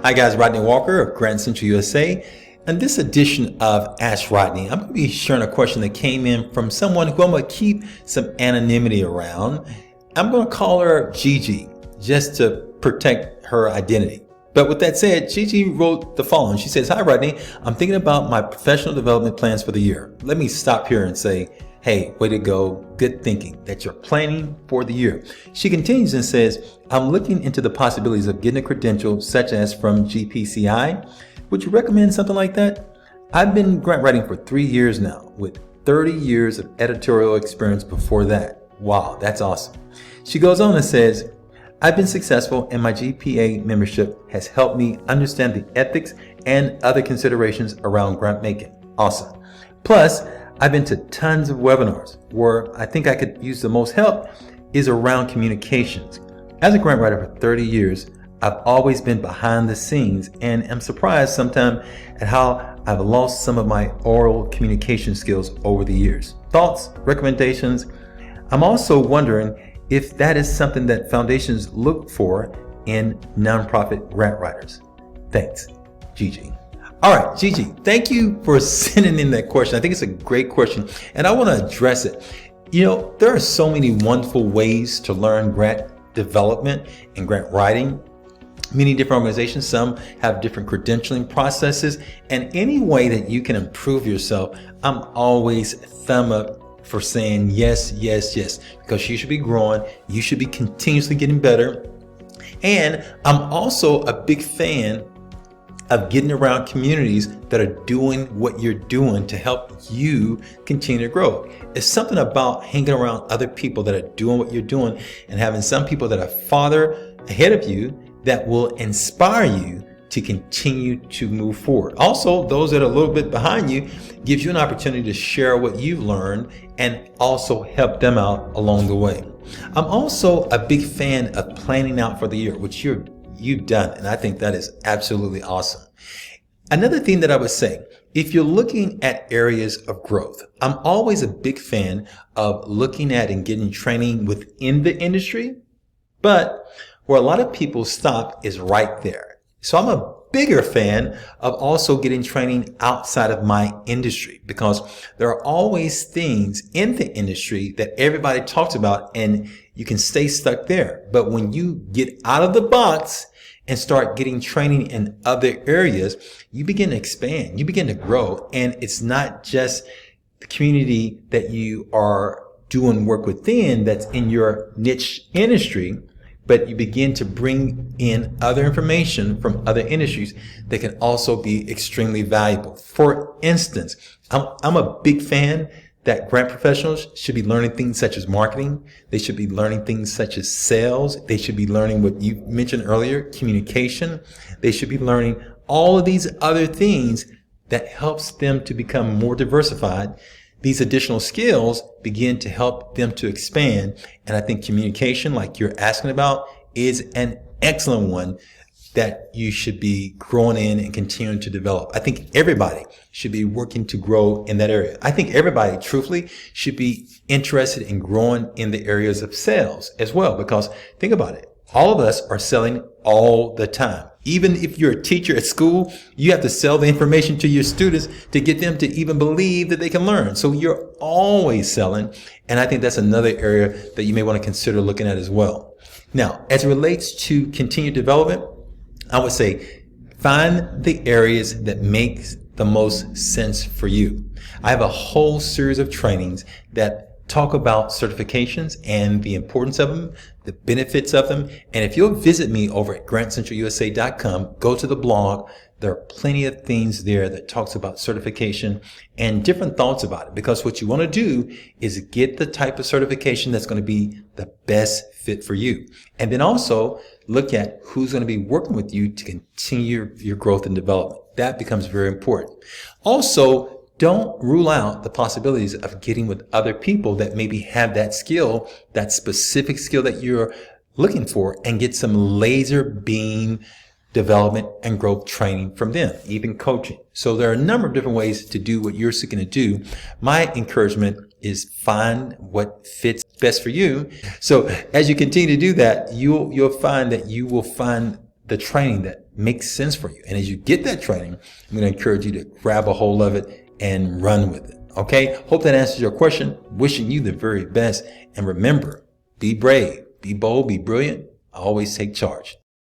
Hi guys, Rodney Walker of Grand Central USA. In this edition of Ask Rodney, I'm going to be sharing a question that came in from someone who I'm going to keep some anonymity around. I'm going to call her Gigi just to protect her identity. But with that said, Gigi wrote the following. She says, "Hi Rodney, I'm thinking about my professional development plans for the year." Let me stop here and say, hey, way to go. Good thinking that you're planning for the year. She continues and says, "I'm looking into the possibilities of getting a credential such as from GPCI. Would you recommend something like that? I've been grant writing for 3 years now with 30 years of editorial experience before that." Wow, that's awesome. She goes on and says, "I've been successful and my GPA membership has helped me understand the ethics and other considerations around grant making." Awesome. "Plus, I've been to tons of webinars. Where I think I could use the most help is around communications. As a grant writer for 30 years, I've always been behind the scenes and am surprised sometimes at how I've lost some of my oral communication skills over the years. Thoughts, recommendations? I'm also wondering if that is something that foundations look for in nonprofit grant writers. Thanks, Gigi." All right, Gigi, thank you for sending in that question. I think it's a great question, and I want to address it. You know, there are so many wonderful ways to learn grant development and grant writing. Many different organizations, some have different credentialing processes, and any way that you can improve yourself, I'm always thumb up for saying yes, yes, yes, because you should be growing, you should be continuously getting better. And I'm also a big fan of getting around communities that are doing what you're doing to help you continue to grow. It's something about hanging around other people that are doing what you're doing and having some people that are farther ahead of you that will inspire you to continue to move forward. Also, those that are a little bit behind you gives you an opportunity to share what you've learned and also help them out along the way. I'm also a big fan of planning out for the year, which you've done, and I think that is absolutely awesome. Another thing that I would say, if you're looking at areas of growth, I'm always a big fan of looking at and getting training within the industry, but where a lot of people stop is right there. So I'm a bigger fan of also getting training outside of my industry, because there are always things in the industry that everybody talks about and you can stay stuck there. But when you get out of the box and start getting training in other areas, you begin to expand, you begin to grow. And it's not just the community that you are doing work within that's in your niche industry, but you begin to bring in other information from other industries that can also be extremely valuable. For instance, I'm a big fan that grant professionals should be learning things such as marketing. They should be learning things such as sales. They should be learning what you mentioned earlier, communication. They should be learning all of these other things that helps them to become more diversified. These additional skills begin to help them to expand. And I think communication, like you're asking about, is an excellent one that you should be growing in and continuing to develop. I think everybody should be working to grow in that area. I think everybody, truthfully, should be interested in growing in the areas of sales as well, because think about it. All of us are selling all the time. Even if you're a teacher at school, you have to sell the information to your students to get them to even believe that they can learn. So you're always selling. And I think that's another area that you may want to consider looking at as well. Now, as it relates to continued development, I would say find the areas that make the most sense for you. I have a whole series of trainings that talk about certifications and the importance of them, the benefits of them. And if you'll visit me over at grantcentralusa.com, go to the blog. There are plenty of things there that talks about certification and different thoughts about it, because what you want to do is get the type of certification that's going to be the best fit for you. And then also look at who's going to be working with you to continue your growth and development. That becomes very important. Also, don't rule out the possibilities of getting with other people that maybe have that skill, that specific skill that you're looking for, and get some laser beam development and growth training from them, even coaching. So there are a number of different ways to do what you're seeking to do. My encouragement is find what fits best for you. So as you continue to do that, you'll find that you will find the training that makes sense for you. And as you get that training, I'm going to encourage you to grab a hold of it and run with it. Okay. Hope that answers your question. Wishing you the very best. And remember, be brave, be bold, be brilliant. Always take charge.